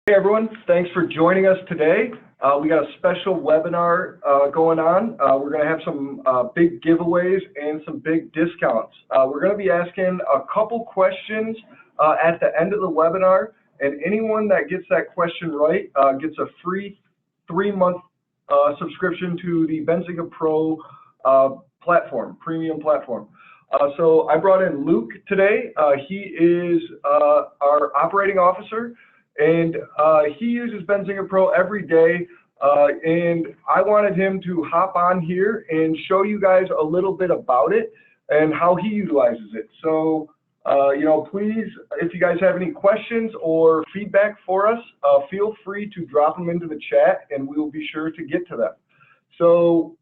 Hey everyone, thanks for joining us today. We got a special webinar going on. We're going to have some big giveaways and some big discounts. We're going to be asking a couple questions at the end of the webinar, and anyone that gets that question right gets a free 3-month subscription to the Benzinga Pro platform, premium platform. So I brought in Luke today. He is our operating officer. And he uses Benzinga Pro every day, and I wanted him to hop on here and show you guys a little bit about it and how he utilizes it. So, please, if you guys have any questions or feedback for us, feel free to drop them into the chat, and we will be sure to get to them. So,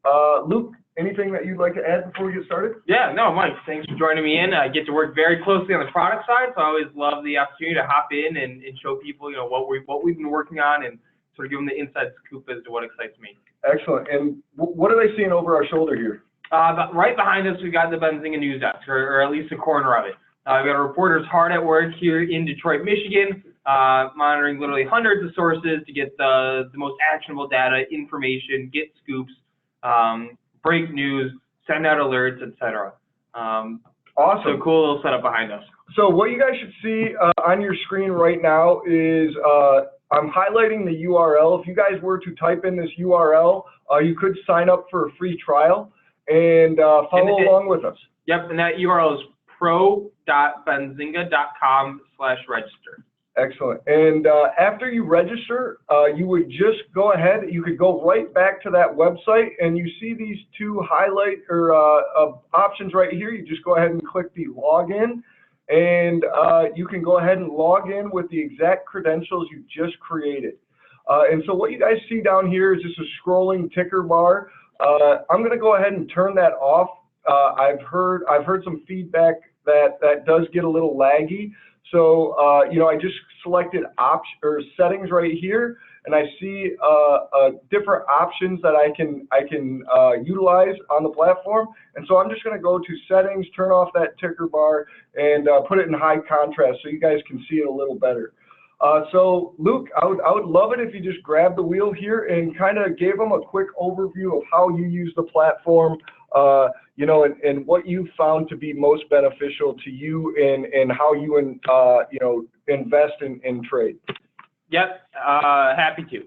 Luke, anything that you'd like to add before we get started? Yeah, no, Mike, thanks for joining me in. I get to work very closely on the product side, so I always love the opportunity to hop in and show people, what we've been working on and sort of give them the inside scoop as to what excites me. Excellent. And what are they seeing over our shoulder here? Right behind us, we've got the Benzinga news desk, or at least a corner of it. We've got our reporters hard at work here in Detroit, Michigan, monitoring literally hundreds of sources to get the most actionable data, information, get scoops, break news, send out alerts, etc. Awesome. So cool little setup behind us. So what you guys should see on your screen right now is I'm highlighting the URL. If you guys were to type in this URL, you could sign up for a free trial and follow along with us. Yep, and that URL is pro.benzinga.com/register. Excellent. And after you register, you would just go ahead. You could go right back to that website, and you see these two highlight or options right here. You just go ahead and click the login, and you can go ahead and log in with the exact credentials you just created. And so what you guys see down here is just a scrolling ticker bar. I'm going to go ahead and turn that off. I've heard some feedback that does get a little laggy. So, I just selected settings right here, and I see different options that I can utilize on the platform. And so I'm just going to go to settings, turn off that ticker bar, and put it in high contrast so you guys can see it a little better. So, Luke, I would love it if you just grabbed the wheel here and kind of gave them a quick overview of how you use the platform, and what you found to be most beneficial to you and how you, invest in trade. Yep, happy to.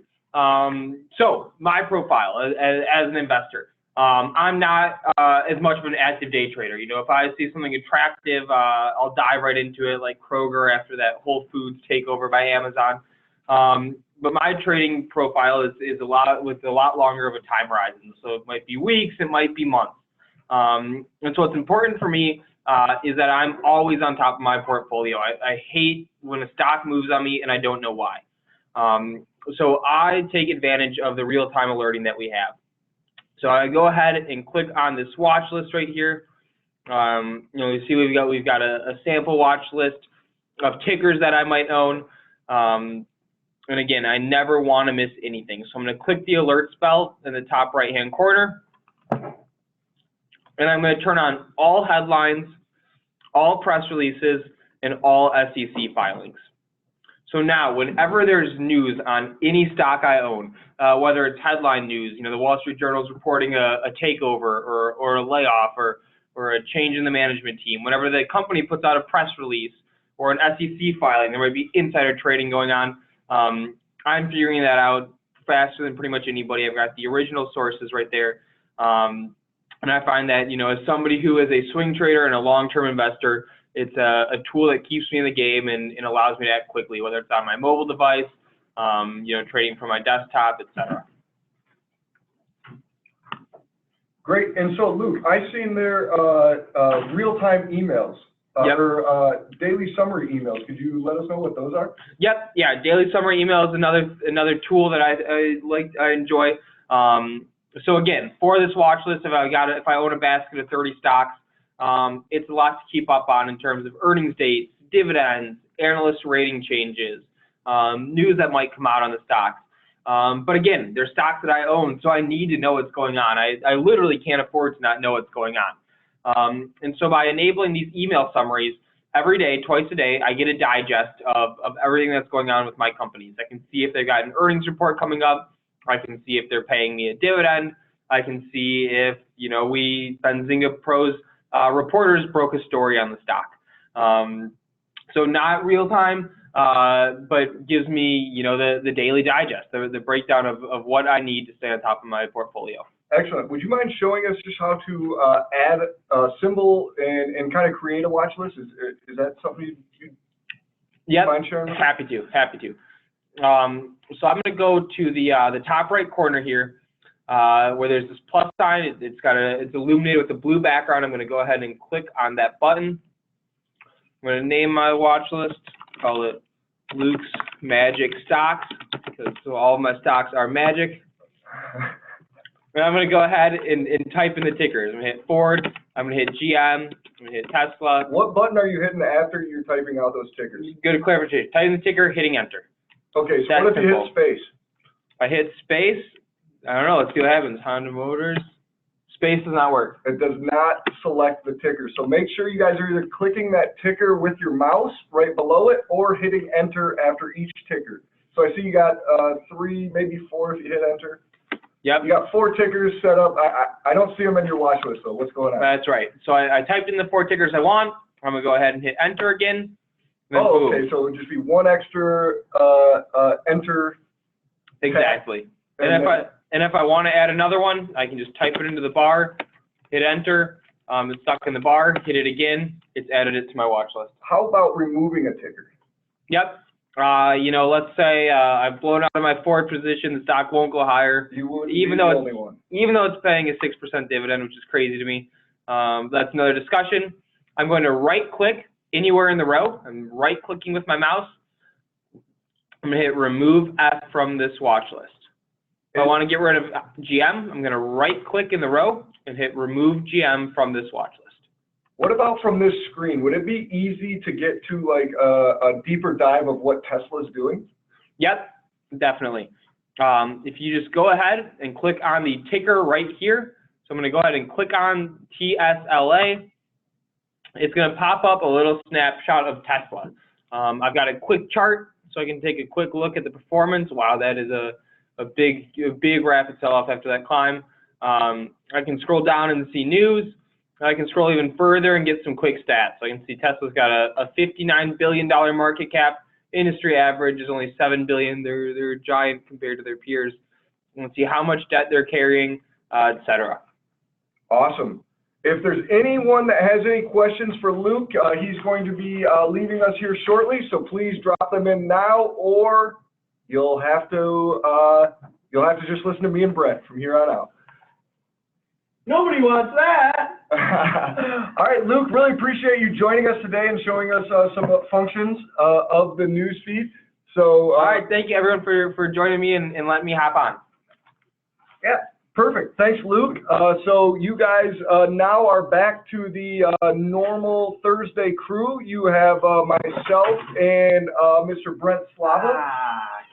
So my profile as an investor, I'm not as much of an active day trader. If I see something attractive, I'll dive right into it, like Kroger after that Whole Foods takeover by Amazon. But my trading profile is a lot longer of a time horizon. So it might be weeks, it might be months. And so what's important for me is that I'm always on top of my portfolio. I hate when a stock moves on me and I don't know why. So I take advantage of the real-time alerting that we have. So I go ahead and click on this watch list right here. You see we've got a sample watch list of tickers that I might own. And again, I never want to miss anything. So I'm going to click the alerts bell in the top right-hand corner. And I'm going to turn on all headlines, all press releases, and all SEC filings. So now, whenever there's news on any stock I own, whether it's headline news, the Wall Street Journal is reporting a takeover or a layoff or a change in the management team, whenever the company puts out a press release or an SEC filing, there might be insider trading going on. I'm figuring that out faster than pretty much anybody. I've got the original sources right there. And I find that, as somebody who is a swing trader and a long-term investor, it's a tool that keeps me in the game and allows me to act quickly, whether it's on my mobile device, trading from my desktop, etc. Great. And so, Luke, I've seen their real-time emails. Yep. Or daily summary emails. Could you let us know what those are? Yep. Yeah. Daily summary email is another tool that I enjoy. So again, for this watch list, if I own a basket of 30 stocks, it's a lot to keep up on in terms of earnings dates, dividends, analyst rating changes, news that might come out on the stocks. But again, they're stocks that I own, so I need to know what's going on. I literally can't afford to not know what's going on. And so by enabling these email summaries, every day, twice a day, I get a digest of everything that's going on with my companies. I can see if they've got an earnings report coming up. I can see if they're paying me a dividend. I can see if, Benzinga Pro's reporters broke a story on the stock. So not real time, but gives me, the daily digest, the breakdown of what I need to stay on top of my portfolio. Excellent. Would you mind showing us just how to add a symbol and kind of create a watch list? Is that something you'd mind sharing? Happy to. So I'm going to go to the top right corner here, where there's this plus sign. It's illuminated with a blue background. I'm going to go ahead and click on that button. I'm going to name my watch list, call it Luke's Magic Stocks, because all of my stocks are magic. And I'm going to go ahead and type in the tickers. I'm going to hit Ford, I'm going to hit GM, I'm going to hit Tesla. What button are you hitting after you're typing out those tickers? Go to clarification. Type in the ticker, hitting enter. Okay, so what if you hit space? If I hit space, I don't know, let's see what happens. Honda Motors, space does not work. It does not select the ticker. So make sure you guys are either clicking that ticker with your mouse right below it or hitting enter after each ticker. So I see you got 3, maybe 4 if you hit enter. Yep. You got 4 tickers set up. I don't see them in your watch list though. What's going on? That's right. So I typed in the 4 tickers I want. I'm going to go ahead and hit enter again. Oh, okay. So it would just be 1 extra enter. Exactly. And if I want to add another one, I can just type it into the bar, hit enter. It's stuck in the bar. Hit it again. It's added it to my watch list. How about removing a ticker? Yep. Let's say I've blown out of my Ford position. The stock won't go higher. You would even though it's paying a 6% dividend, which is crazy to me. That's another discussion. I'm going to right click anywhere in the row. I'm right clicking with my mouse. I'm going to hit remove F from this watch list. If I want to get rid of GM, I'm going to right click in the row and hit remove GM from this watch list. What about from this screen? Would it be easy to get to like a deeper dive of what Tesla's doing? Yep, definitely. If you just go ahead and click on the ticker right here, so I'm going to go ahead and click on TSLA. It's going to pop up a little snapshot of Tesla. I've got a quick chart, so I can take a quick look at the performance. Wow, that is a big rapid sell-off after that climb. I can scroll down and see news. I can scroll even further and get some quick stats. So I can see Tesla's got a $59 billion market cap. Industry average is only $7 billion. They're a giant compared to their peers. You can see how much debt they're carrying, etc. Awesome. If there's anyone that has any questions for Luke, he's going to be leaving us here shortly. So please drop them in now, or you'll have to just listen to me and Brett from here on out. Nobody wants that. All right, Luke, really appreciate you joining us today and showing us some functions of the news feed. So, all right, thank you everyone for joining me and letting me hop on. Yeah, perfect. Thanks, Luke. So you guys now are back to the normal Thursday crew. You have myself and Mr. Brent Slava.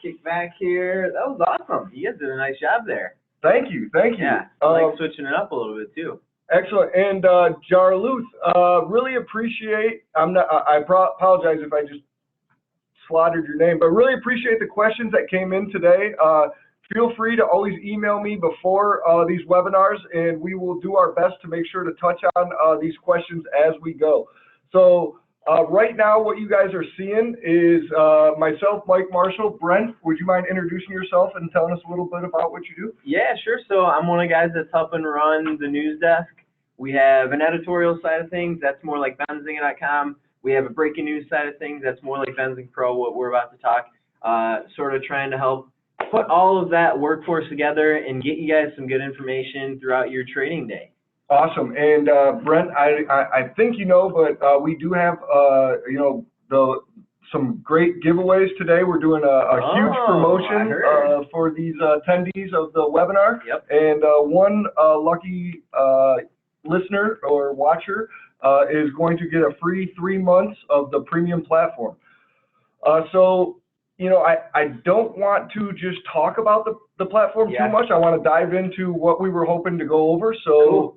Kick back here. That was awesome. You guys did a nice job there. Thank you. Yeah, I like switching it up a little bit too. Excellent. And Jarluth, really appreciate. I apologize if I just slaughtered your name, but really appreciate the questions that came in today. Feel free to always email me before these webinars, and we will do our best to make sure to touch on these questions as we go. So right now, what you guys are seeing is myself, Mike Marshall. Brent, would you mind introducing yourself and telling us a little bit about what you do? Yeah, sure. So I'm one of the guys that's helping run the news desk. We have an editorial side of things. That's more like Benzinga.com. We have a breaking news side of things. That's more like Benzinga Pro, what we're about to talk. Sort of trying to help put all of that workforce together and get you guys some good information throughout your trading day. Awesome. And Brent, I think you know, but we do have some great giveaways today. We're doing a huge promotion for these attendees of the webinar. Yep. And one lucky listener or watcher is going to get a free 3 months of the premium platform. So you know, I don't want to just talk about the platform too much. I want to dive into what we were hoping to go over. So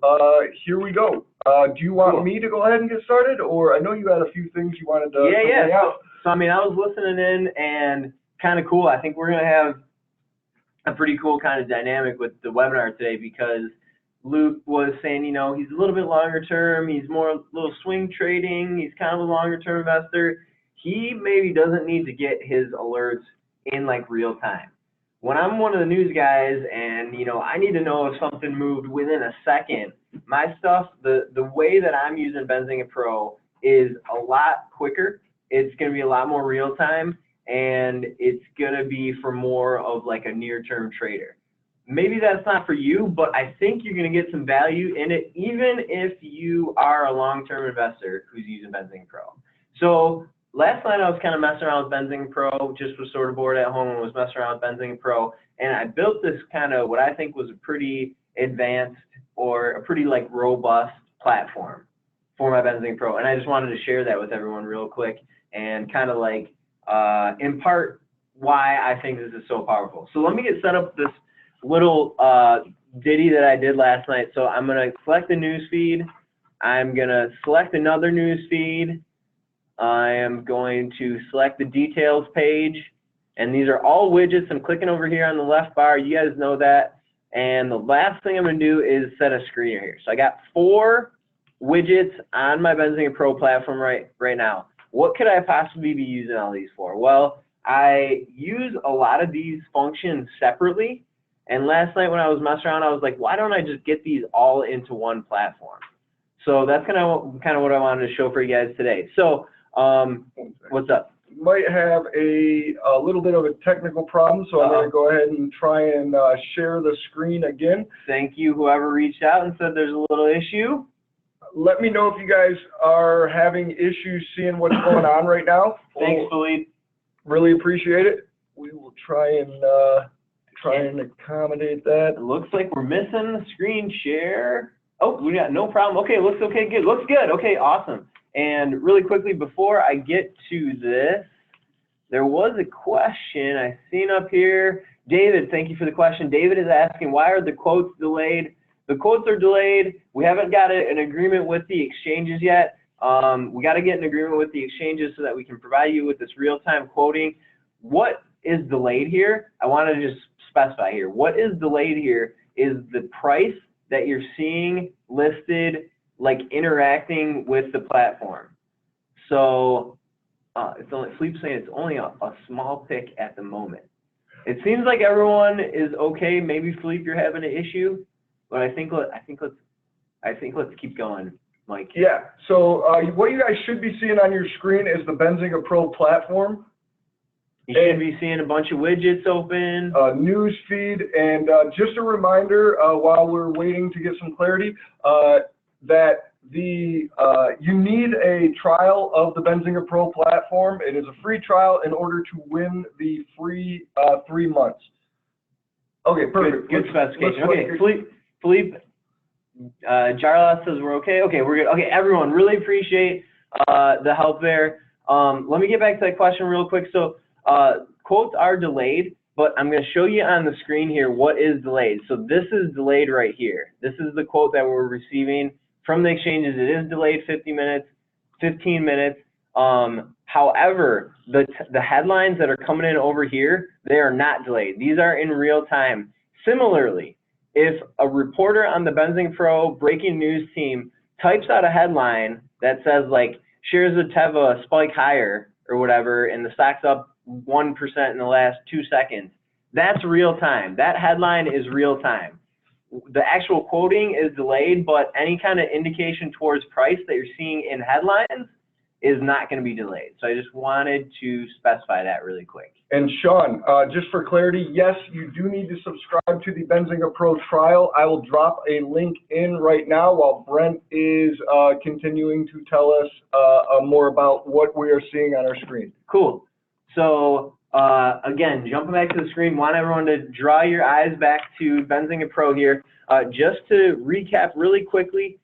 here we go. Do you want me to go ahead and get started, or I know you had a few things you wanted to lay out. So I mean, I was listening in and kind of cool. I think we're gonna have a pretty cool kind of dynamic with the webinar today because Luke was saying, you know, he's a little bit longer term. He's more a little swing trading. He's kind of a longer term investor. He maybe doesn't need to get his alerts in like real time. When I'm one of the news guys and, you know, I need to know if something moved within a second, my stuff, the way that I'm using Benzinga Pro is a lot quicker. It's going to be a lot more real time, and it's going to be for more of like a near-term trader. Maybe that's not for you, but I think you're going to get some value in it, even if you are a long-term investor who's using Benzinga Pro. So last night I was kind of messing around with Benzinga Pro, just was sort of bored at home and was messing around with Benzinga Pro, and I built this kind of what I think was a pretty advanced or a pretty like robust platform for my Benzinga Pro, and I just wanted to share that with everyone real quick and kind of like impart why I think this is so powerful. So let me get set up this little ditty that I did last night. So I'm going to select the news feed. I'm going to select another news feed. I am going to select the details page, and these are all widgets. I'm clicking over here on the left bar. You guys know that. And the last thing I'm going to do is set a screener here. So I got 4 widgets on my Benzinga Pro platform right now. What could I possibly be using all these for? Well, I use a lot of these functions separately. And last night when I was messing around, I was like, why don't I just get these all into one platform? So that's kind of what I wanted to show for you guys today. So what's up? You might have a little bit of a technical problem, so I'm going to go ahead and try and share the screen again. Thank you, whoever reached out and said there's a little issue. Let me know if you guys are having issues seeing what's going on right now. Thanks, Philippe. Really appreciate it. We will try and accommodate that. It looks like we're missing the screen share. Oh, we got no problem. Okay, looks okay, good. Looks good. Okay, awesome. And really quickly, before I get to this, there was a question I seen up here. David, thank you for the question. David is asking, why are the quotes delayed? The quotes are delayed. We haven't got an agreement with the exchanges yet. We got to get an agreement with the exchanges so that we can provide you with this real-time quoting. What is delayed here? I want to just specify here. What is delayed here is the price that you're seeing listed, like interacting with the platform. So Philippe's saying it's only a small pick at the moment. It seems like everyone is okay. Maybe Philippe, you're having an issue, but I think let's keep going, Mike. Yeah. So what you guys should be seeing on your screen is the Benzinga Pro platform. You should be seeing a bunch of widgets open. News feed, and just a reminder while we're waiting to get some clarity that you need a trial of the Benzinga Pro platform. It is a free trial in order to win the free 3 months. Okay, perfect. Good specification. Okay, Philippe, Jarlath says we're okay. Okay, we're good. Okay, everyone, really appreciate the help there. Let me get back to that question real quick. So quotes are delayed, but I'm going to show you on the screen here what is delayed. So this is delayed right here. This is the quote that we're receiving from the exchanges. It is delayed 15 minutes. However, the headlines that are coming in over here, they are not delayed. These are in real time. Similarly, if a reporter on the Benzinga Pro breaking news team types out a headline that says like shares of Teva spike higher or whatever, and the stock's up 1% in the last 2 seconds, that's real time. That headline is real time. The actual quoting is delayed, but any kind of indication towards price that you're seeing in headlines is not going to be delayed. So I just wanted to specify that really quick. And Sean, just for clarity, yes, you do need to subscribe to the Benzinga Pro trial. I will drop a link in right now while Brent is continuing to tell us more about what we are seeing on our screen. Cool. So again, jumping back to the screen, want everyone to draw your eyes back to Benzinga Pro here. Just to recap really quickly,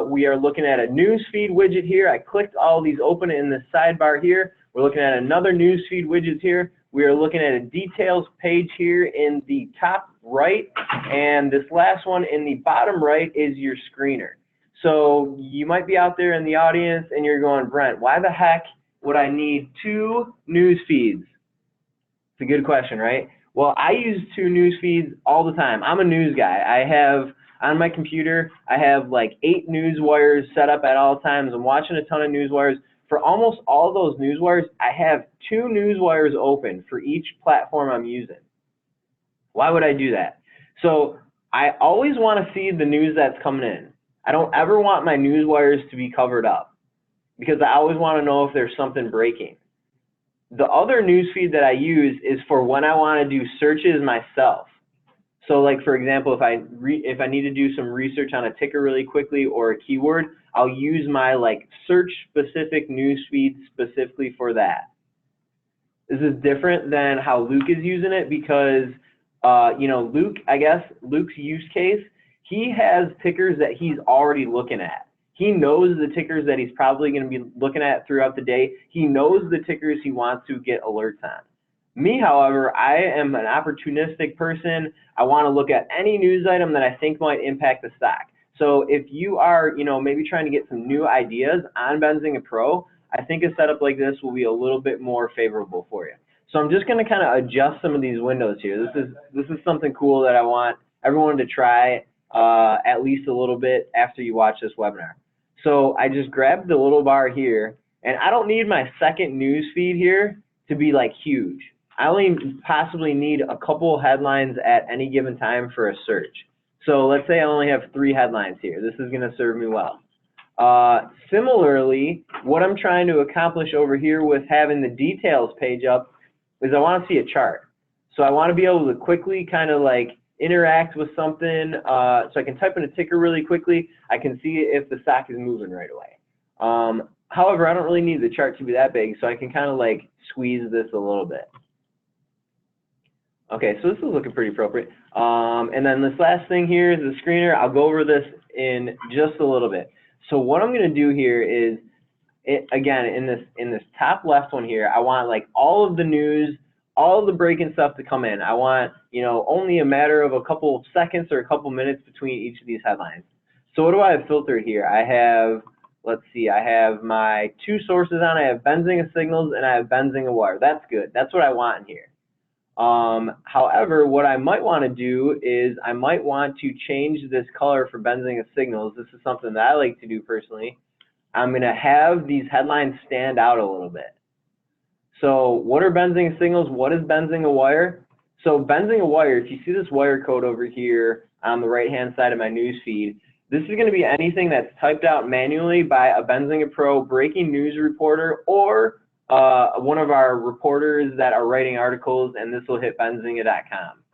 we are looking at a newsfeed widget here. I clicked all these open in the sidebar here. We're looking at another newsfeed widget here. We are looking at a details page here in the top right, and this last one in the bottom right is your screener. So you might be out there in the audience and you're going, Brent, why the heck would I need 2 news feeds? It's a good question, right? Well, I use 2 news feeds all the time. I'm a news guy. I have on my computer, I have like 8 news wires set up at all times. I'm watching a ton of news wires. For almost all those news wires, I have 2 news wires open for each platform I'm using. Why would I do that? So I always want to see the news that's coming in. I don't ever want my news wires to be covered up because I always want to know if there's something breaking. The other news feed that I use is for when I want to do searches myself. So like, for example, if I need to do some research on a ticker really quickly or a keyword, I'll use my like search specific news feed specifically for that. This is different than how Luke is using it because, you know, Luke's use case, he has tickers that he's already looking at. He knows the tickers that he's probably going to be looking at throughout the day. He knows the tickers he wants to get alerts on. Me, however, I am an opportunistic person. I want to look at any news item that I think might impact the stock. So if you are, you know, maybe trying to get some new ideas on Benzinga Pro, I think a setup like this will be a little bit more favorable for you. So I'm just going to kind of adjust some of these windows here. This is something cool that I want everyone to try at least a little bit after you watch this webinar. So I just grabbed the little bar here, and I don't need my second news feed here to be like huge. I only possibly need a couple headlines at any given time for a search. So let's say I only have 3 headlines here. This is going to serve me well. Similarly, what I'm trying to accomplish over here with having the details page up is I want to see a chart. So I want to be able to quickly kind of like interact with something. So I can type in a ticker really quickly. I can see if the stock is moving right away. However, I don't really need the chart to be that big, so I can kind of like squeeze this a little bit. Okay, so this is looking pretty appropriate. And then this last thing here is the screener. I'll go over this in just a little bit. So what I'm going to do here is, again, in this top left one here, I want like all of the news, all of the breaking stuff to come in. I want, you know, only a matter of a couple of seconds or a couple minutes between each of these headlines. So what do I have filtered here? I have, let's see, I have my 2 sources on. I have Benzinga Signals and I have Benzinga Wire. That's good. That's what I want in here. However, what I might want to do is I might want to change this color for Benzinga Signals. This is something that I like to do personally. I'm going to have these headlines stand out a little bit. So what are Benzinga Signals? What is Benzinga Wire? So Benzinga Wire, if you see this wire code over here on the right-hand side of my news feed, this is going to be anything that's typed out manually by a Benzinga Pro breaking news reporter or one of our reporters that are writing articles, and this will hit benzinga.com.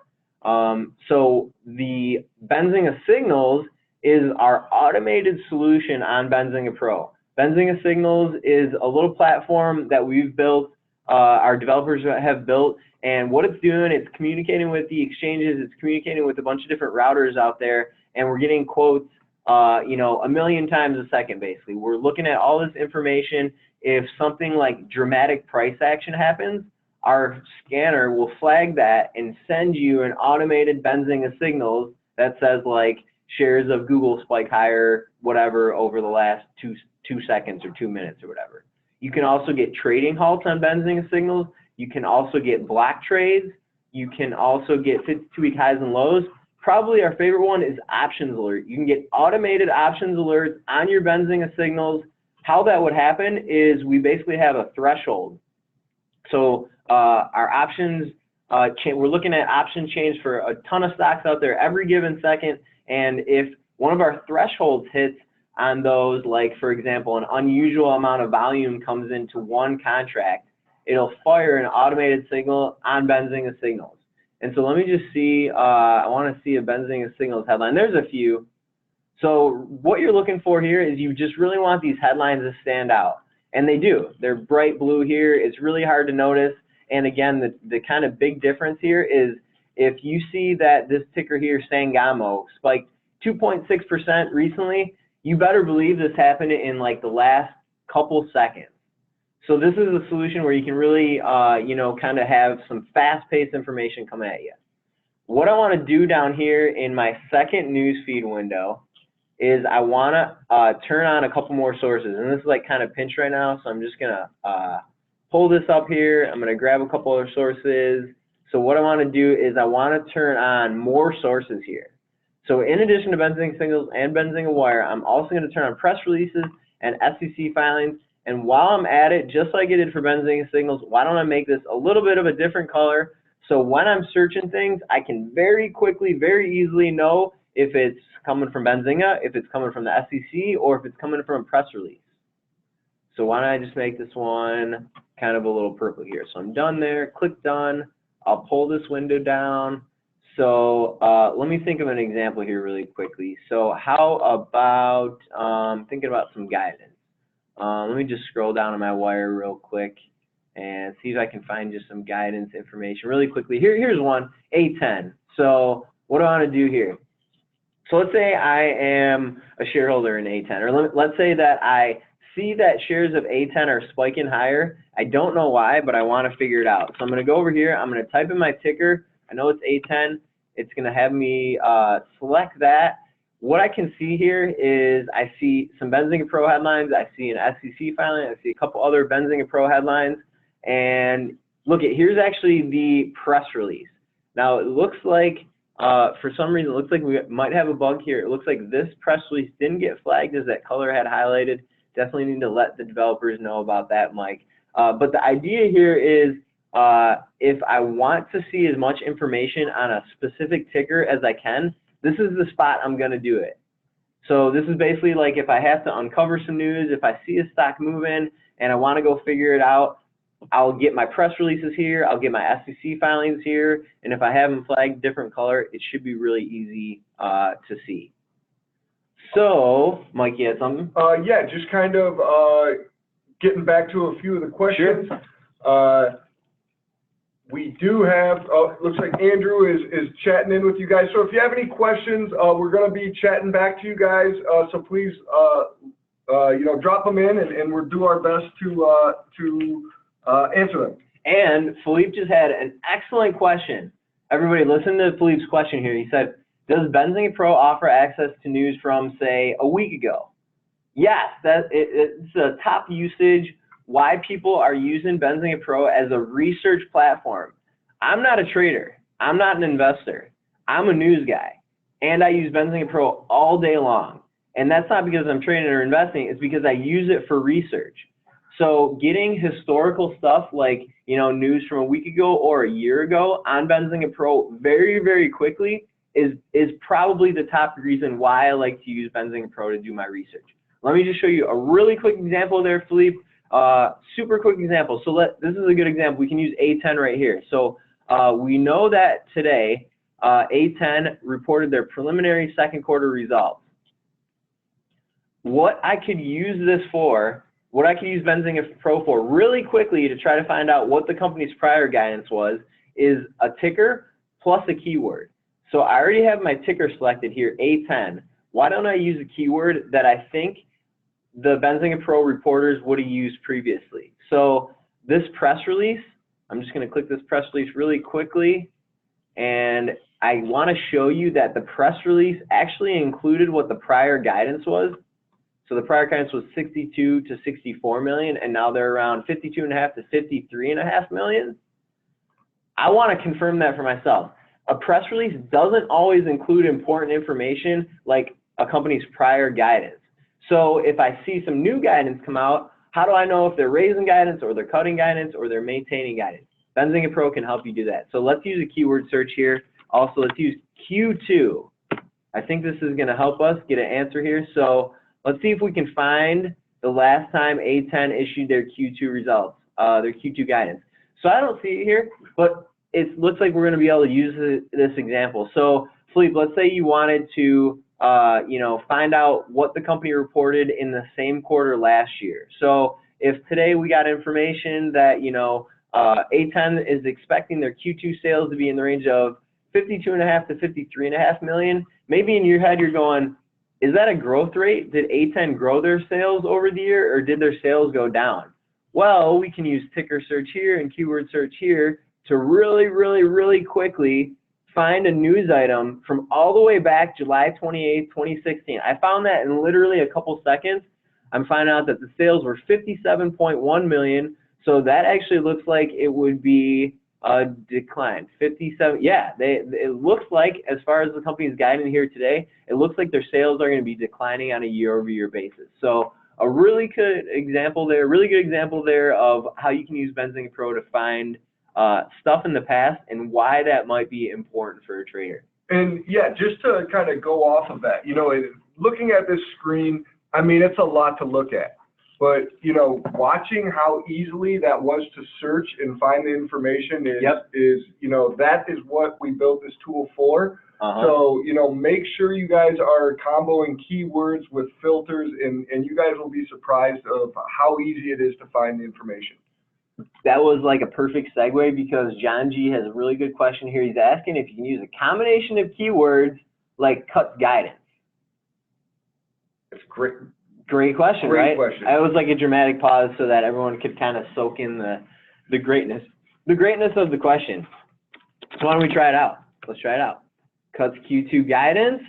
So the Benzinga Signals is our automated solution on Benzinga Pro. Benzinga Signals is a little platform that we've built, our developers have built, and what it's doing, it's communicating with the exchanges, it's communicating with a bunch of different routers out there, and we're getting quotes, you know, 1 million times a second, basically. We're looking at all this information. If something like dramatic price action happens, our scanner will flag that and send you an automated Benzinga Signals that says like shares of Google spike higher, whatever, over the last two seconds or 2 minutes or whatever. You can also get trading halts on Benzinga Signals. You can also get block trades. You can also get 52-week highs and lows. Probably our favorite one is options alert. You can get automated options alerts on your Benzinga Signals. How that would happen is we basically have a threshold. So our options, we're looking at option change for a ton of stocks out there every given second. And if one of our thresholds hits on those, like for example, an unusual amount of volume comes into one contract, it'll fire an automated signal on Benzinga Signals. And so let me just see, I want to see a Benzinga Signals headline. There's a few. So what you're looking for here is you just really want these headlines to stand out. And they do. They're bright blue here. It's really hard to notice. And again, the kind of big difference here is if you see that this ticker here, Sangamo, spiked 2.6% recently, you better believe this happened in like the last couple seconds. So this is a solution where you can really, you know, kind of have some fast-paced information come at you. What I want to do down here in my second newsfeed window is I want to turn on a couple more sources. And this is like kind of pinched right now, so I'm just going to pull this up here. I'm going to grab a couple other sources. So what I want to do is I want to turn on more sources here. So in addition to Benzinga signals and Benzinga wire, I'm also going to turn on press releases and SEC filings. And while I'm at it, just like I did for Benzinga signals, why don't I make this a little bit of a different color? So when I'm searching things, I can very quickly, very easily know if it's coming from Benzinga, if it's coming from the SEC, or if it's coming from a press release. So why don't I just make this one kind of a little purple here. So I'm done there, click done. I'll pull this window down. So let me think of an example here really quickly. So how about thinking about some guidance? Let me just scroll down on my wire real quick and see if I can find just some guidance information really quickly. Here's one, A10. So what do I want to do here? So let's say I am a shareholder in A10, or let's say that I see that shares of A10 are spiking higher. I don't know why, but I want to figure it out. So I'm going to go over here. I'm going to type in my ticker. I know it's A10. It's going to have me select that. What I can see here is I see some Benzinga Pro headlines. I see an SEC filing. I see a couple other Benzinga Pro headlines. And look, here's actually the press release. Now, it looks like, for some reason, it looks like we might have a bug here. It looks like this press release didn't get flagged as that color had highlighted. Definitely need to let the developers know about that, Mike. But the idea here is if I want to see as much information on a specific ticker as I can, this is the spot I'm going to do it. So this is basically like if I have to uncover some news, if I see a stock moving and I want to go figure it out, I'll get my press releases here, I'll get my SEC filings here, and if I have them flagged different color, it should be really easy to see. So, Mike, you had something? Yeah, just kind of getting back to a few of the questions. Sure. We do have, looks like Andrew is chatting in with you guys. So if you have any questions, we're going to be chatting back to you guys. So please, you know, drop them in, and we'll do our best to answer them. And Philippe just had an excellent question. Everybody listen to Philippe's question here. He said, does Benzinga Pro offer access to news from, say, a week ago? Yes, it's a top usage. Why people are using Benzinga Pro as a research platform. I'm not a trader. I'm not an investor. I'm a news guy. And I use Benzinga Pro all day long. And that's not because I'm trading or investing. It's because I use it for research. So getting historical stuff like, you know, news from a week ago or a year ago on Benzinga Pro very, very quickly is probably the top reason why I like to use Benzinga Pro to do my research. Let me just show you a really quick example there, Philippe. Super quick example. So this is a good example. We can use A10 right here. So we know that today A10 reported their preliminary second quarter results. What I could use this for, what I could use Benzinga Pro for really quickly to try to find out what the company's prior guidance was is a ticker plus a keyword. So I already have my ticker selected here, A10. Why don't I use a keyword that I think the Benzinga Pro reporters would have used previously? So this press release, I'm just going to click this press release really quickly, and I want to show you that the press release actually included what the prior guidance was. So the prior guidance was 62 to 64 million, and now they're around 52.5 to 53.5 million. I want to confirm that for myself. A press release doesn't always include important information like a company's prior guidance. So if I see some new guidance come out, how do I know if they're raising guidance or they're cutting guidance or they're maintaining guidance? Benzinga Pro can help you do that. So let's use a keyword search here. Also, let's use Q2. I think this is going to help us get an answer here. So let's see if we can find the last time A10 issued their Q2 results, their Q2 guidance. So I don't see it here, but it looks like we're going to be able to use this example. So Philippe, let's say you wanted to you know, find out what the company reported in the same quarter last year. So if today we got information that, you know, A10 is expecting their Q2 sales to be in the range of 52.5 to 53.5 million, maybe in your head you're going, is that a growth rate? Did A10 grow their sales over the year, or did their sales go down? Well, we can use ticker search here and keyword search here to really quickly find a news item from all the way back July 28th, 2016. I found that in literally a couple seconds. I'm finding out that the sales were 57.1 million. So that actually looks like it would be a decline. 57, yeah, it looks like, as far as the company's guiding here today, it looks like their sales are going to be declining on a year-over-year basis. So a really good example there of how you can use Benzinga Pro to find stuff in the past and why that might be important for a trader. And yeah, just to kind of go off of that, you know, looking at this screen, I mean, it's a lot to look at. But, you know, watching how easily that was to search and find the information is, you know, that is what we built this tool for. So, you know, make sure you guys are comboing keywords with filters, and you guys will be surprised of how easy it is to find the information. That was like a perfect segue, because John G has a really good question here. He's asking if you can use a combination of keywords like cut guidance. It's great. Great question, Great right? question. It was like a dramatic pause so that everyone could kind of soak in the greatness of the question. So why don't we try it out? Let's try it out. Cuts Q2 guidance.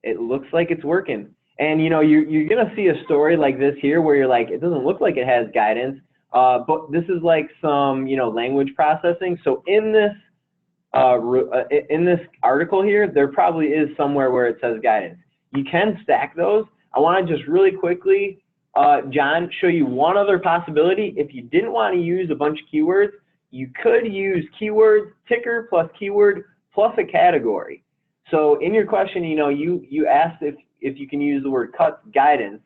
It looks like it's working. And you know, you're gonna see a story like this here where you're like, it doesn't look like it has guidance, but this is like some, you know, language processing. So in this article here, there probably is somewhere where it says guidance. You can stack those. I want to just really quickly, John, show you one other possibility. If you didn't want to use a bunch of keywords, you could use keywords, ticker plus keyword plus a category. So in your question, you know, you asked if you can use the word cut guidance.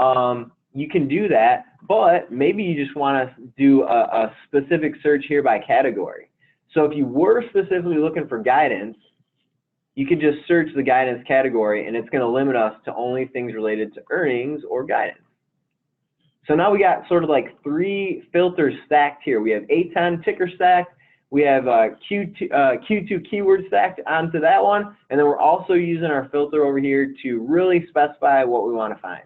You can do that, but maybe you just want to do a specific search here by category. So if you were specifically looking for guidance, you could just search the guidance category, and it's going to limit us to only things related to earnings or guidance. So now we got sort of like 3 filters stacked here. We have A10 ticker stacked, we have Q2 keyword stacked onto that one, and then we're also using our filter over here to really specify what we want to find.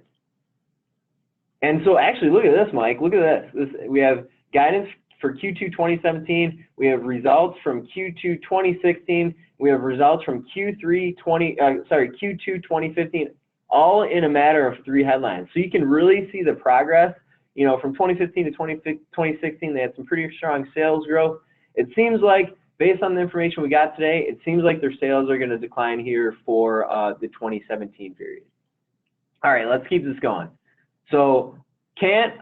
And so actually, look at this, Mike. Look at this. We have guidance for Q2 2017. We have results from Q2 2016. We have results from Q2 2015, all in a matter of 3 headlines. So you can really see the progress. You know, from 2015 to 2016, they had some pretty strong sales growth. It seems like, based on the information we got today, it seems like their sales are going to decline here for the 2017 period. All right, let's keep this going. So can't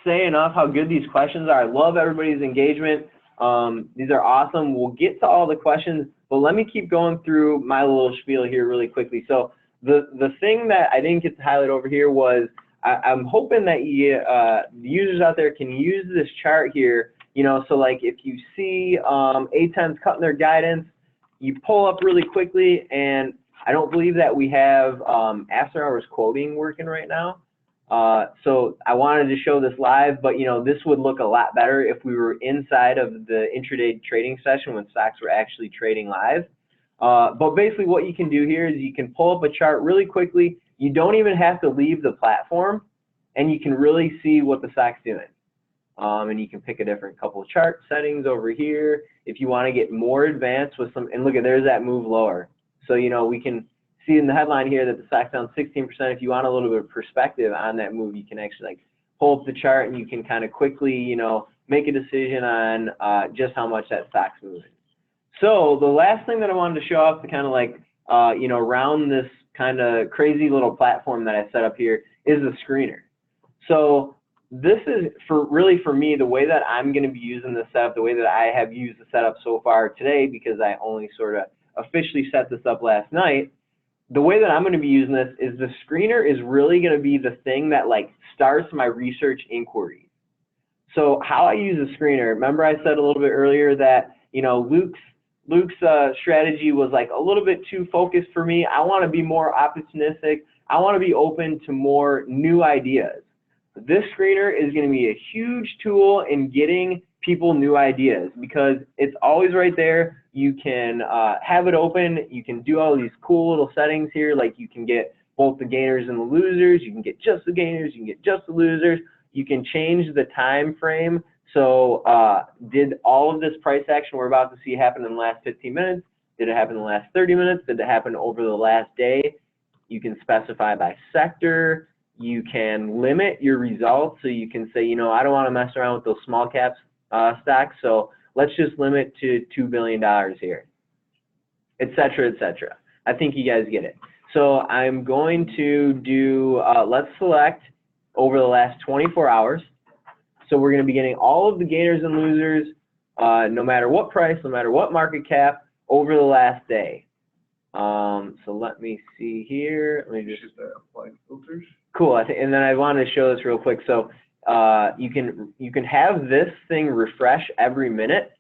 say enough how good these questions are. I love everybody's engagement. These are awesome. We'll get to all the questions, but let me keep going through my little spiel here really quickly. So the thing that I didn't get to highlight over here was I'm hoping that the users out there can use this chart here. You know, so like if you see A10's cutting their guidance, you pull up really quickly, and I don't believe that we have after hours quoting working right now. So I wanted to show this live, but you know, this would look a lot better if we were inside of the intraday trading session when stocks were actually trading live. But basically what you can do here is you can pull up a chart really quickly. You don't even have to leave the platform, and you can really see what the stock's doing. And you can pick a different couple of chart settings over here if you want to get more advanced with some, and look at, there's that move lower. So, you know, we can see in the headline here that the stock's down 16%. If you want a little bit of perspective on that move, you can actually like pull up the chart, and you can kind of quickly, you know, make a decision on just how much that stock's moving. So the last thing that I wanted to show off to kind of like, you know, around this kind of crazy little platform that I set up here is the screener. So this is for me, the way that I'm going to be using this setup, the way that I have used the setup so far today, because I only sort of officially set this up last night. The way that I'm going to be using this is the screener is really going to be the thing that like starts my research inquiry. So how I use the screener, remember I said a little bit earlier that, you know, Luke's strategy was like a little bit too focused for me. I want to be more opportunistic. I want to be open to more new ideas. This screener is going to be a huge tool in getting people new ideas, because it's always right there. You can have it open. You can do all these cool little settings here, like you can get both the gainers and the losers. You can get just the gainers. You can get just the losers. you can change the time frame. So did all of this price action we're about to see happen in the last 15 minutes? Did it happen in the last 30 minutes? Did it happen over the last day? You can specify by sector. You can limit your results. So you can say, you know, I don't want to mess around with those small caps stocks. So let's just limit to $2 billion here, et cetera, et cetera. I think you guys get it. So I'm going to do, let's select over the last 24 hours. So we're going to be getting all of the gainers and losers, no matter what price, no matter what market cap, over the last day. So let me see here. Let me just apply filters. Cool. And then I wanted to show this real quick. So you can have this thing refresh every minute,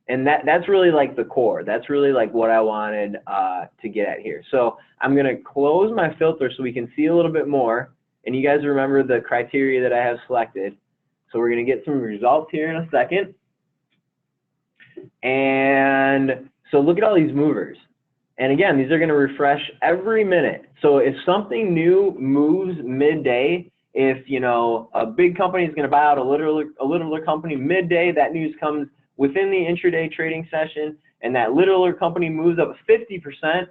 and that's really like the core. That's really like what I wanted to get at here. So I'm going to close my filter so we can see a little bit more. And you guys remember the criteria that I have selected. So we're going to get some results here in a second. And so look at all these movers. And again, these are going to refresh every minute. So if something new moves midday, if, you know, a big company is going to buy out a littler company midday, that news comes within the intraday trading session, and that littler company moves up 50%.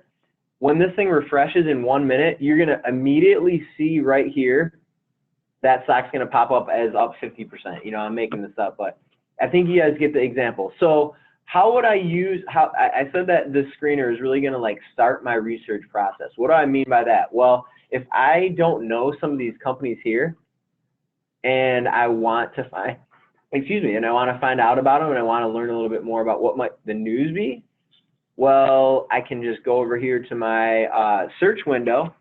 When this thing refreshes in 1 minute, you're going to immediately see right here that stock's going to pop up as up 50%. You know, I'm making this up, but I think you guys get the example. So how would I use, I said that this screener is really going to like start my research process. What do I mean by that? Well, if I don't know some of these companies here and I want to find, and I want to find out about them and I want to learn a little bit more about what might the news be, well, I can just go over here to my search window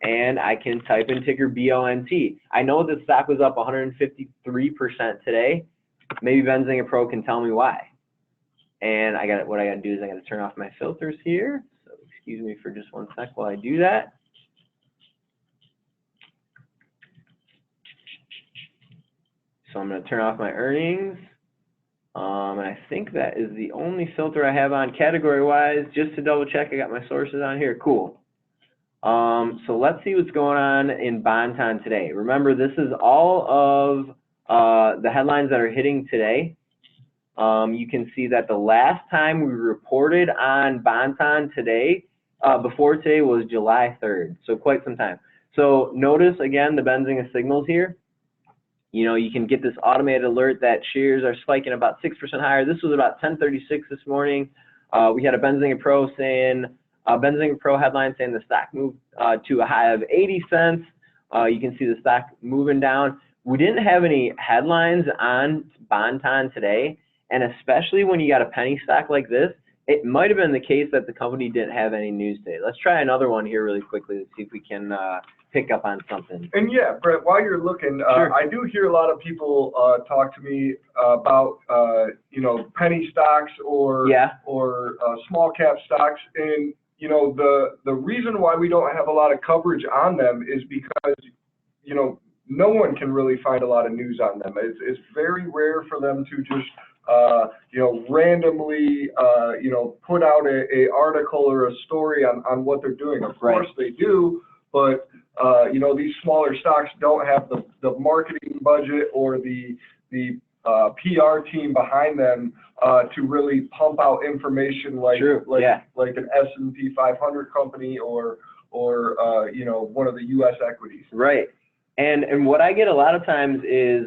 and I can type in ticker BONT. I know the stock was up 153% today. Maybe Benzinga Pro can tell me why. And what I got to do is I got to turn off my filters here. So excuse me for just 1 sec while I do that. So I'm going to turn off my earnings. And I think that is the only filter I have on category-wise. Just to double check, I got my sources on here. Cool. So let's see what's going on in Bonton today. Remember, this is all of the headlines that are hitting today. You can see that the last time we reported on Bonton today, before today, was July 3rd, so quite some time. So notice, again, the Benzinga signals here. You know, you can get this automated alert that shares are spiking about 6% higher. This was about 10:36 this morning. We had a Benzinga Pro saying, Benzinga Pro headline saying the stock moved to a high of 80 cents. You can see the stock moving down. We didn't have any headlines on Bonton today, and especially when you got a penny stock like this, it might have been the case that the company didn't have any news today. Let's try another one here really quickly to see if we can pick up on something. And yeah, Brett, while you're looking, Sure. I do hear a lot of people talk to me about, you know, penny stocks or small cap stocks. And, you know, the reason why we don't have a lot of coverage on them is because, you know, no one can really find a lot of news on them. It's very rare for them to just, you know, randomly, you know, put out a article or a story on what they're doing. Of course they do, but you know, these smaller stocks don't have the marketing budget or the PR team behind them to really pump out information like an S&P 500 company or you know, one of the U.S. equities. Right. And what I get a lot of times is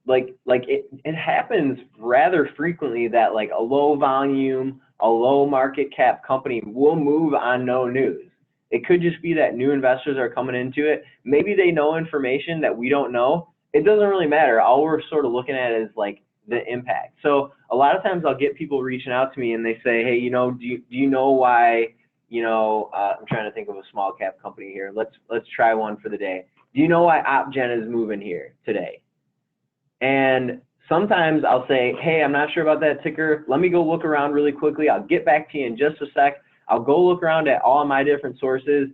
it happens rather frequently that like a low volume, a low market cap company will move on no news. It could just be that new investors are coming into it. Maybe they know information that we don't know. It doesn't really matter. All we're sort of looking at is like the impact. So a lot of times I'll get people reaching out to me and they say, hey, you know, do you know why, you know, I'm trying to think of a small cap company here. Let's try one for the day. Do you know why OpGen is moving here today? And sometimes I'll say, hey, I'm not sure about that ticker. Let me go look around really quickly. I'll get back to you in just a sec. I'll go look around at all my different sources.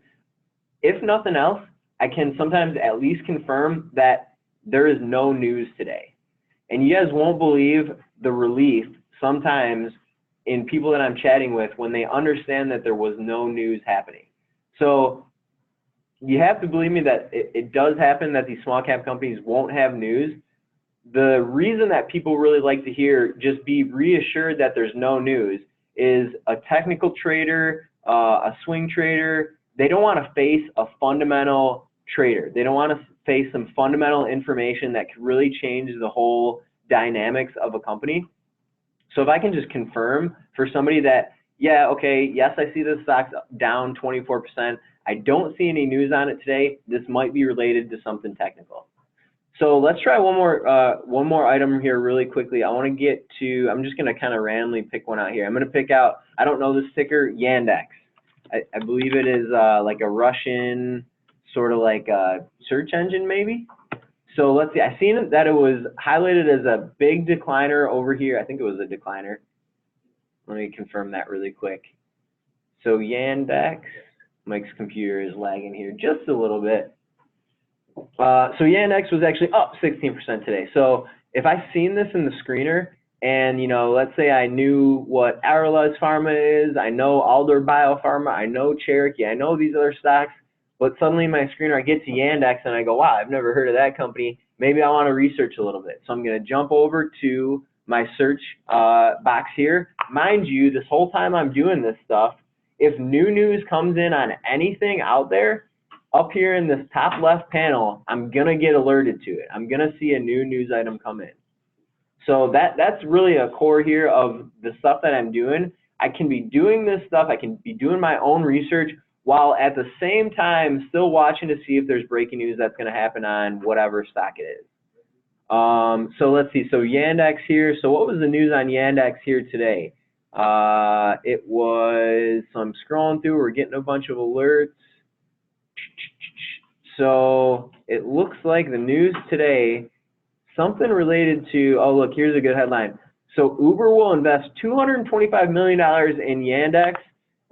If nothing else, I can sometimes at least confirm that there is no news today. And you guys won't believe the relief sometimes in people that I'm chatting with when they understand that there was no news happening. So you have to believe me that it does happen that these small cap companies won't have news. The reason that people really like to hear, just be reassured that there's no news, is a technical trader, a swing trader, they don't want to face a fundamental trader. They don't want to face some fundamental information that could really change the whole dynamics of a company. So if I can just confirm for somebody that, yeah, okay, yes, I see the stock's down 24%. I don't see any news on it today. This might be related to something technical. So let's try one more item here really quickly. I want to get to, I'm just going to kind of randomly pick one out here. I'm going to pick out, I don't know this ticker, Yandex. I believe it is like a Russian sort of like a search engine maybe. So let's see, I seen that it was highlighted as a big decliner over here. I think it was a decliner. Let me confirm that really quick. So Yandex, Mike's computer is lagging here just a little bit. So Yandex was actually up 16% today. So if I seen this in the screener and, you know, let's say I knew what Aralez Pharma is, I know Alder Biopharma, I know Cherokee, I know these other stocks, but suddenly in my screener I get to Yandex and I go, wow, I've never heard of that company. Maybe I want to research a little bit. So I'm going to jump over to my search box here. Mind you, this whole time I'm doing this stuff, if new news comes in on anything out there, up here in this top left panel, I'm going to get alerted to it. I'm going to see a new news item come in. So that's really a core here of the stuff that I'm doing. I can be doing this stuff. I can be doing my own research while at the same time still watching to see if there's breaking news that's going to happen on whatever stock it is. So let's see. So Yandex here. So what was the news on Yandex here today? It was, so I'm scrolling through. We're getting a bunch of alerts. So it looks like the news today, something related to, oh, look, here's a good headline. So Uber will invest $225 million in Yandex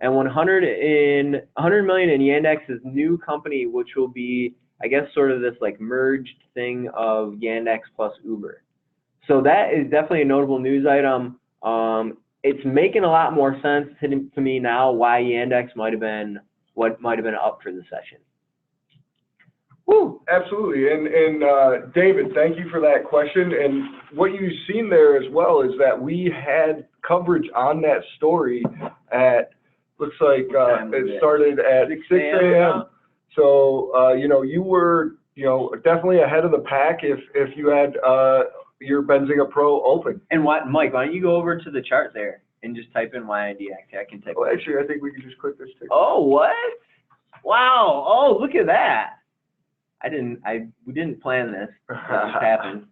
and $100 million in Yandex's new company, which will be, I guess, sort of this like merged thing of Yandex plus Uber. So that is definitely a notable news item. It's making a lot more sense to me now why Yandex might have been up for the session. Woo, absolutely. And David, thank you for that question. And what you've seen there as well is that we had coverage on that story at, looks like it started at 6 a.m. So, you know, you were, you know, definitely ahead of the pack if you had your Benzinga Pro open. And what, Mike, why don't you go over to the chart there and just type in YIND. I can type. Well, actually, I think we can just click this ticker. Oh, what? Wow. Oh, look at that. We didn't plan this. It just happened.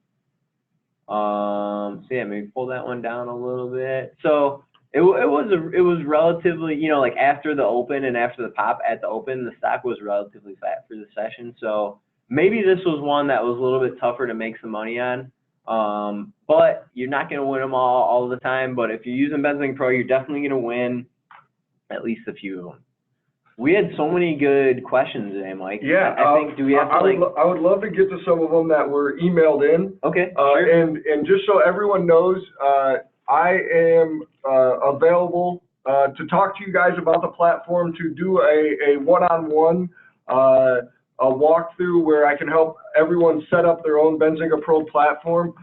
So yeah, maybe pull that one down a little bit. So it was relatively, you know, like after the open and after the pop at the open, the stock was relatively flat for the session. So maybe this was one that was a little bit tougher to make some money on. But you're not going to win them all the time. But if you're using Benzinga Pro, you're definitely going to win at least a few of them. We had so many good questions today, Mike. Yeah, I think, do we have to I would love to get to some of them that were emailed in. Okay, sure. And just so everyone knows, I am available to talk to you guys about the platform, to do a one-on-one a walkthrough where I can help everyone set up their own Benzinga Pro platform.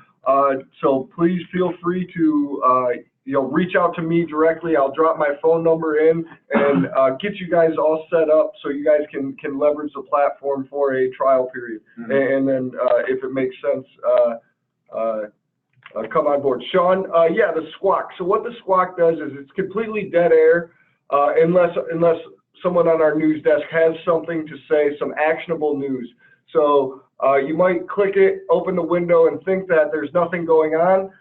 So please feel free to you know, reach out to me directly. I'll drop my phone number in and get you guys all set up so you guys can leverage the platform for a trial period. Mm-hmm. And then if it makes sense, come on board. Sean, yeah, the squawk. So what the squawk does is it's completely dead air unless someone on our news desk has something to say, some actionable news. So you might click it, open the window, and think that there's nothing going on.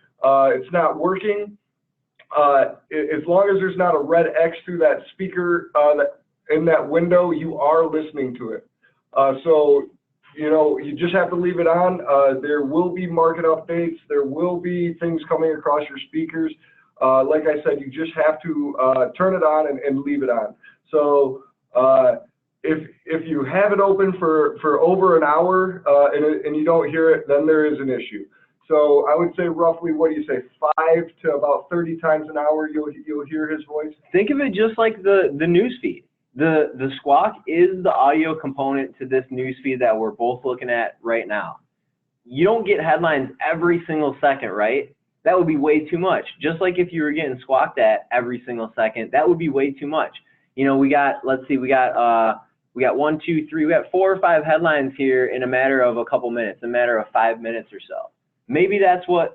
It's not working. As long as there's not a red X through that speaker in that window, you are listening to it. So, you know, you just have to leave it on. There will be market updates. There will be things coming across your speakers. Like I said, you just have to turn it on and leave it on. So if you have it open for over an hour and you don't hear it, then there is an issue. So I would say roughly, what do you say, 5 to about 30 times an hour you'll hear his voice? Think of it just like the news feed. The squawk is the audio component to this news feed that we're both looking at right now. You don't get headlines every single second, right? That would be way too much. Just like if you were getting squawked at every single second, that would be way too much. You know, we got 1, 2, 3, we got 4 or 5 headlines here in a matter of a couple minutes, a matter of 5 minutes or so. Maybe that's what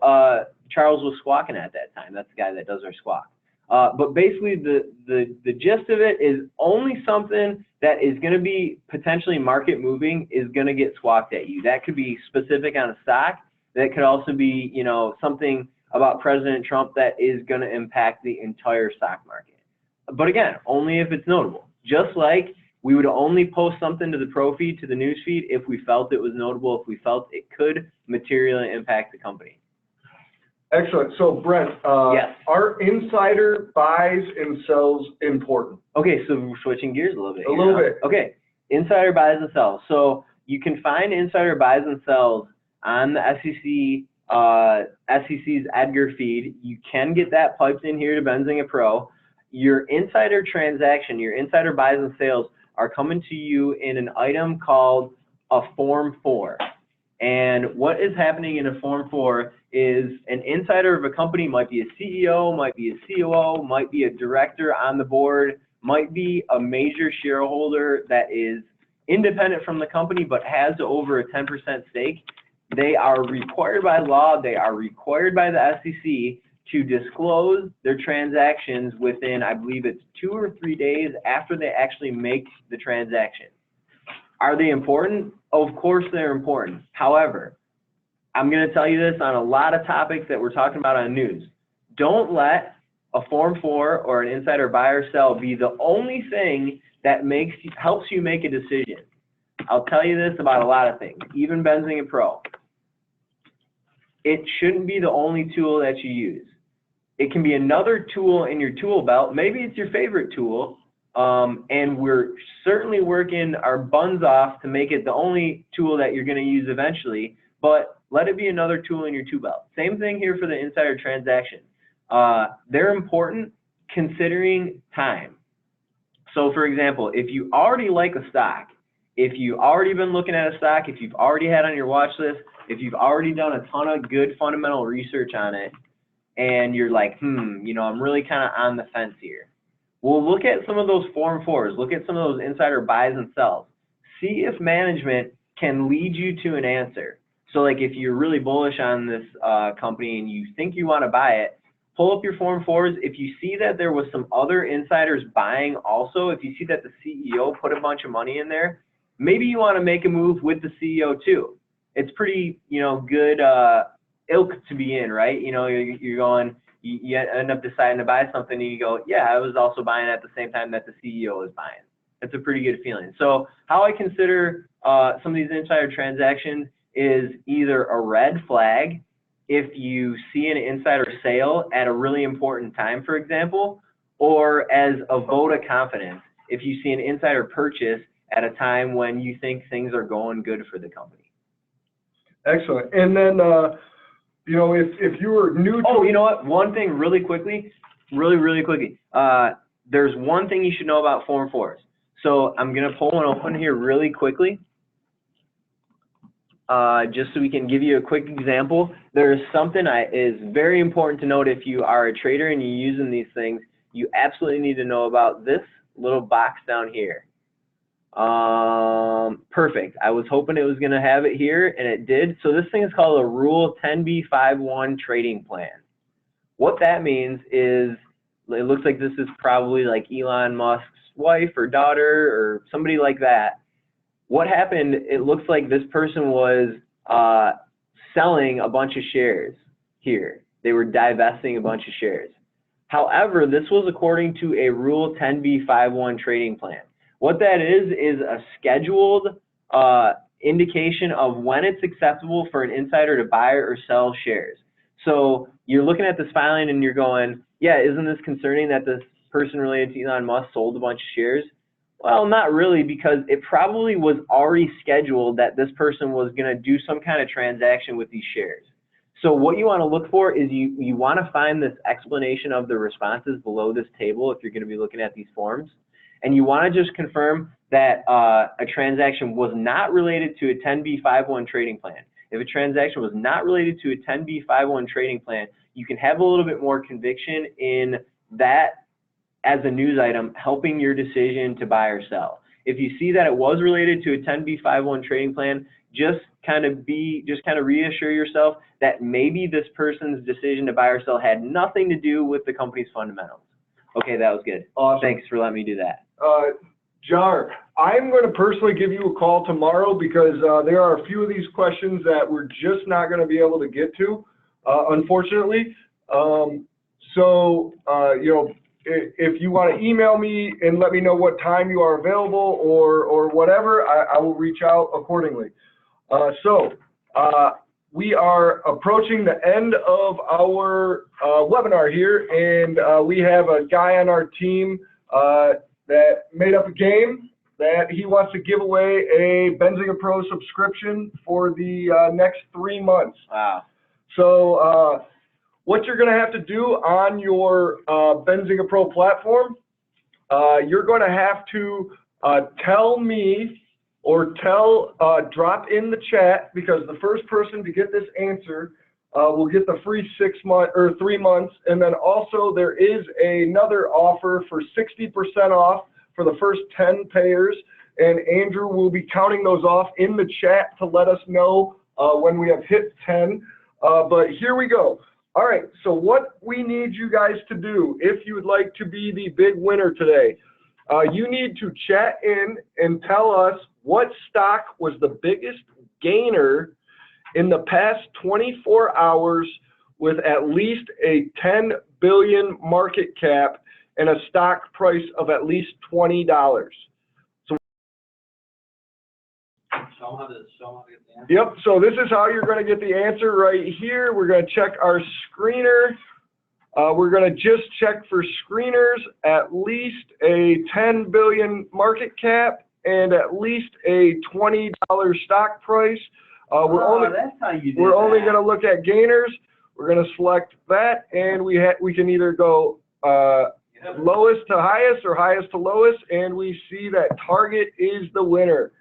Charles was squawking at that time. That's the guy that does our squawk. But basically the gist of it is only something that is going to be potentially market moving is going to get squawked at you. That could be specific on a stock. That could also be, you know, something about President Trump that is going to impact the entire stock market. But again, only if it's notable. Just like we would only post something to the pro feed, to the news feed, if we felt it was notable, if we felt it could materially impact the company. Excellent. So Brent, yes. Are insider buys and sells important? Okay, so we're switching gears a little bit. A little bit. Okay, insider buys and sells. So you can find insider buys and sells on the SEC's Edgar feed. You can get that piped in here to Benzinga Pro. Your insider transaction, your insider buys and sales are coming to you in an item called a Form 4. And what is happening in a Form 4 is an insider of a company, might be a CEO, might be a COO, might be a director on the board, might be a major shareholder that is independent from the company but has over a 10% stake. They are required by law, they are required by the SEC to disclose their transactions within, I believe it's 2 or 3 days after they actually make the transaction. Are they important? Of course they're important. However, I'm going to tell you this on a lot of topics that we're talking about on news. Don't let a Form 4 or an insider buy or sell be the only thing that helps you make a decision. I'll tell you this about a lot of things, even Benzinga Pro. It shouldn't be the only tool that you use. It can be another tool in your tool belt. Maybe it's your favorite tool, and we're certainly working our buns off to make it the only tool that you're going to use eventually, but let it be another tool in your tool belt. Same thing here for the insider transaction. They're important considering time. So for example, if you already like a stock, if you've already been looking at a stock, if you've already had on your watch list, if you've already done a ton of good fundamental research on it, and you're like, you know, I'm really kind of on the fence here. Well, look at some of those Form 4s. Look at some of those insider buys and sells. See if management can lead you to an answer. So like if you're really bullish on this company and you think you want to buy it, pull up your Form 4s. If you see that there was some other insiders buying also, if you see that the CEO put a bunch of money in there, maybe you want to make a move with the CEO too. It's pretty, you know, good ilk to be in, right? You know, you're going, you end up deciding to buy something and you go, yeah, I was also buying at the same time that the CEO is buying. It's a pretty good feeling. So how I consider some of these insider transactions is either a red flag if you see an insider sale at a really important time, for example, or as a vote of confidence if you see an insider purchase at a time when you think things are going good for the company. Excellent. And then, you know, if you were new to... Oh, you know what? One thing really quickly, really quickly. There's one thing you should know about Form 4s. So I'm going to pull one open here really quickly, just so we can give you a quick example. There's something that is very important to note if you are a trader and you're using these things. You absolutely need to know about this little box down here. Perfect. I was hoping it was going to have it here, and it did. So this thing is called a Rule 10b5-1 trading plan. What that means is, it looks like this is probably like Elon Musk's wife or daughter or somebody like that. What happened, it looks like this person was selling a bunch of shares here. They were divesting a bunch of shares. However, this was according to a Rule 10b5-1 trading plan. What that is a scheduled indication of when it's acceptable for an insider to buy or sell shares. So you're looking at this filing and you're going, yeah, isn't this concerning that this person related to Elon Musk sold a bunch of shares? Well, not really, because it probably was already scheduled that this person was going to do some kind of transaction with these shares. So what you want to look for is you want to find this explanation of the responses below this table if you're going to be looking at these forms. and you want to just confirm that a transaction was not related to a 10b5-1 trading plan. If a transaction was not related to a 10b5-1 trading plan, you can have a little bit more conviction in that as a news item, helping your decision to buy or sell. If you see that it was related to a 10b5-1 trading plan, just kind of reassure yourself that maybe this person's decision to buy or sell had nothing to do with the company's fundamentals. Okay, that was good. Awesome. Thanks for letting me do that. Jar, I'm going to personally give you a call tomorrow because there are a few of these questions that we're just not going to be able to get to, unfortunately. You know, if you want to email me and let me know what time you are available or whatever, I will reach out accordingly. We are approaching the end of our webinar here, and we have a guy on our team that made up a game that he wants to give away a Benzinga Pro subscription for the next 3 months. Wow. So what you're going to have to do on your Benzinga Pro platform, you're going to have to tell me or drop in the chat, because the first person to get this answer will get the free 3 months. And then also there is another offer for 60% off for the first 10 payers. And Andrew will be counting those off in the chat to let us know when we have hit 10. But here we go. All right, so what we need you guys to do, if you would like to be the big winner today, you need to chat in and tell us what stock was the biggest gainer in the past 24 hours with at least a 10 billion market cap and a stock price of at least $20. So, yep, so this is how you're going to get the answer right here. We're going to check our screener. We're going to just check for screeners at least a 10 billion market cap and at least a $20 stock price. We're only going to look at gainers. We're going to select that, and we can either go lowest to highest or highest to lowest, and we see that Target is the winner.